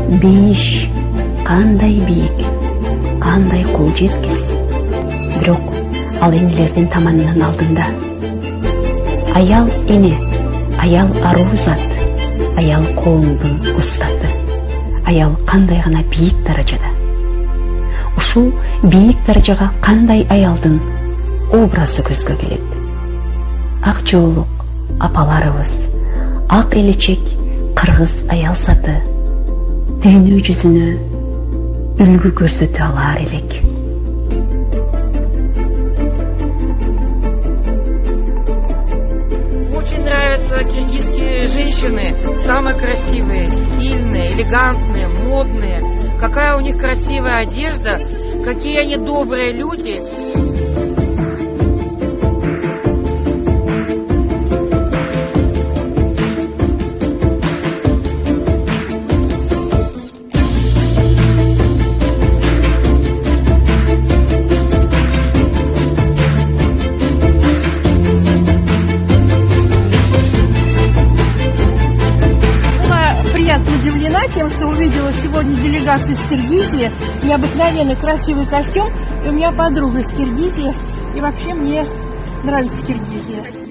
Бейиш кандай бийик, кандай кол жеткис. Бирок ал энелердин таманынан алдында. Аял эне, аял аруу зат, аял коомдун устаты. Аял кандай гана бийик даражада. Ушул бийик даражага кандай аялдын образы көзгө келет. Ак жоолук апаларыбыз, ак элечек кыргыз аял заты дүйнө жүзүнө үлгү көрсөтө алар элек. Очень нравятся киргизские женщины, самые красивые, стильные, элегантные, модные. Какая у них красивая одежда, какие они добрые люди. Удивлена тем, что увидела сегодня делегацию из Киргизии, необыкновенно красивый костюм, и у меня подруга из Киргизии, и вообще мне нравится Киргизия.